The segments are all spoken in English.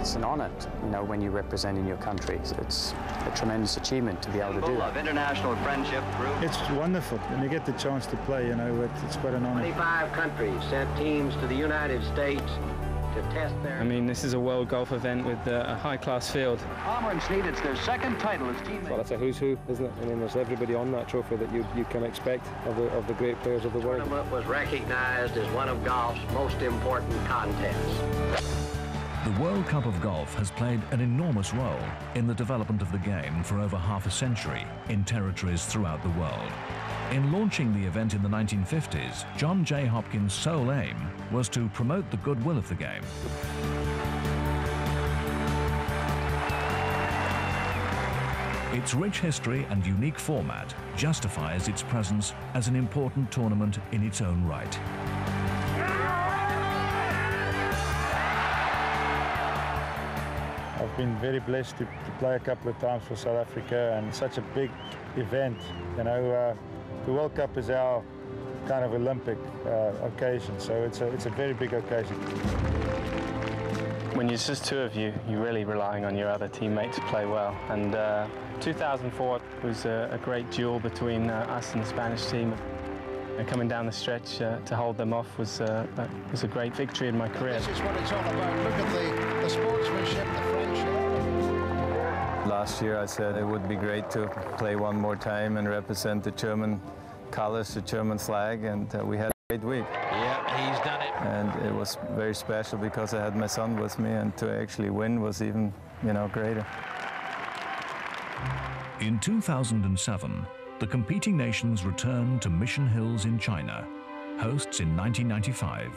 it's an honour, you know, when you're representing your country. It's a tremendous achievement to be able to do that. Of international friendship through. It's wonderful when you get the chance to play, you know, it's quite an honour. 25 countries sent teams to the United States to test their... I mean, this is a world golf event with a high-class field. Palmer and Snead, it's their second title as teammates. Well, it's a who's who, isn't it? I mean, there's everybody on that trophy that you can expect of the great players of the world. The tournament was recognized as one of golf's most important contests. The World Cup of Golf has played an enormous role in the development of the game for over half a century in territories throughout the world. In launching the event in the 1950s, John J. Hopkins' sole aim was to promote the goodwill of the game. Its rich history and unique format justifies its presence as an important tournament in its own right. I've been very blessed to play a couple of times for South Africa, and such a big event. You know, the World Cup is our kind of Olympic occasion, so it's a very big occasion. When it's just two of you, you're really relying on your other teammate to play well. And 2004 was a great duel between us and the Spanish team. And coming down the stretch to hold them off was a great victory in my career. This is what it's all about. Look at the sportsmanship, the friendship. Last year I said it would be great to play one more time and represent the German colors, the German flag, and we had a great week. Yeah, he's done it. And it was very special because I had my son with me, and to actually win was even, you know, greater. In 2007, the competing nations returned to Mission Hills in China, hosts in 1995,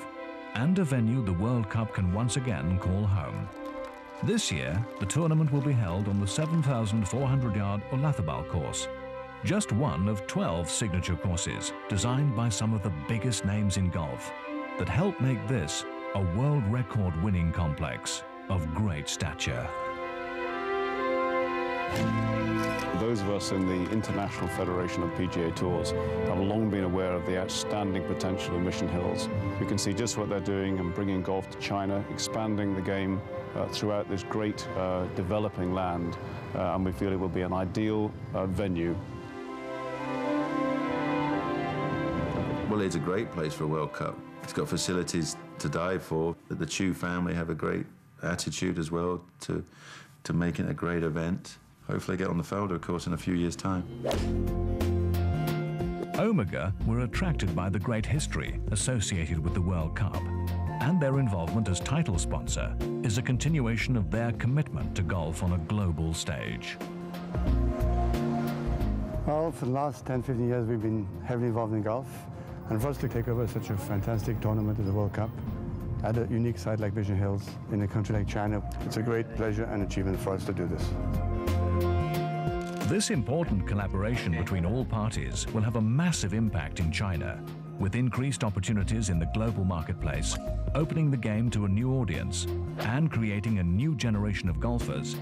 and a venue the World Cup can once again call home. This year, the tournament will be held on the 7,400-yard Olathabal course, just one of 12 signature courses designed by some of the biggest names in golf that help make this a world record-winning complex of great stature. Those of us in the International Federation of PGA Tours have long been aware of the outstanding potential of Mission Hills. We can see just what they're doing and bringing golf to China, expanding the game throughout this great developing land, and we feel it will be an ideal venue. Well, it's a great place for a World Cup. It's got facilities to die for. The Chu family have a great attitude as well to making it a great event. Hopefully get on the Faldo course in a few years' time. Omega were attracted by the great history associated with the World Cup, and their involvement as title sponsor is a continuation of their commitment to golf on a global stage. Well, for the last 10, 15 years, we've been heavily involved in golf. And for us to take over such a fantastic tournament as the World Cup, at a unique site like Mission Hills, in a country like China, it's a great pleasure and achievement for us to do this. This important collaboration between all parties will have a massive impact in China, with increased opportunities in the global marketplace, opening the game to a new audience, and creating a new generation of golfers,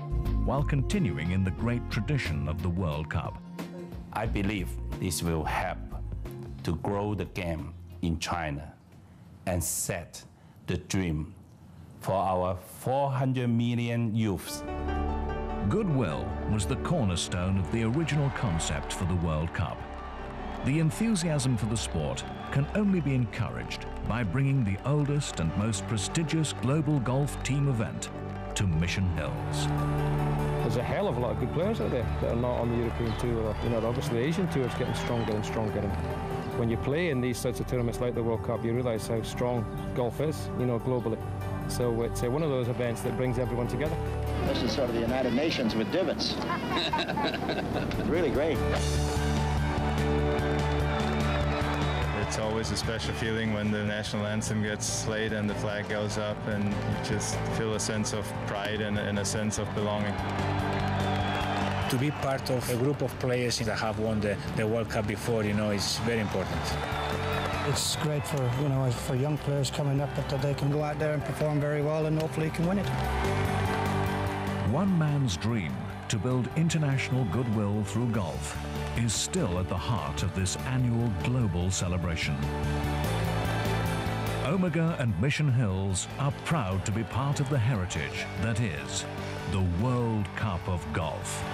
while continuing in the great tradition of the World Cup. I believe this will help to grow the game in China and set the dream for our 400 million youths. Goodwill was the cornerstone of the original concept for the World Cup. The enthusiasm for the sport can only be encouraged by bringing the oldest and most prestigious global golf team event to Mission Hills. There's a hell of a lot of good players out there that are not on the European Tour. Or, you know, obviously the Asian Tour is getting stronger and stronger. And when you play in these sorts of tournaments like the World Cup, you realise how strong golf is, you know, globally. So it's one of those events that brings everyone together. This is sort of the United Nations with divots. Really great. It's always a special feeling when the national anthem gets played and the flag goes up, and you just feel a sense of pride and a sense of belonging. To be part of a group of players that have won the World Cup before, you know, is very important. It's great for, you know, for young players coming up that they can go out there and perform very well and hopefully can win it. One man's dream to build international goodwill through golf is still at the heart of this annual global celebration. Omega and Mission Hills are proud to be part of the heritage that is the World Cup of Golf.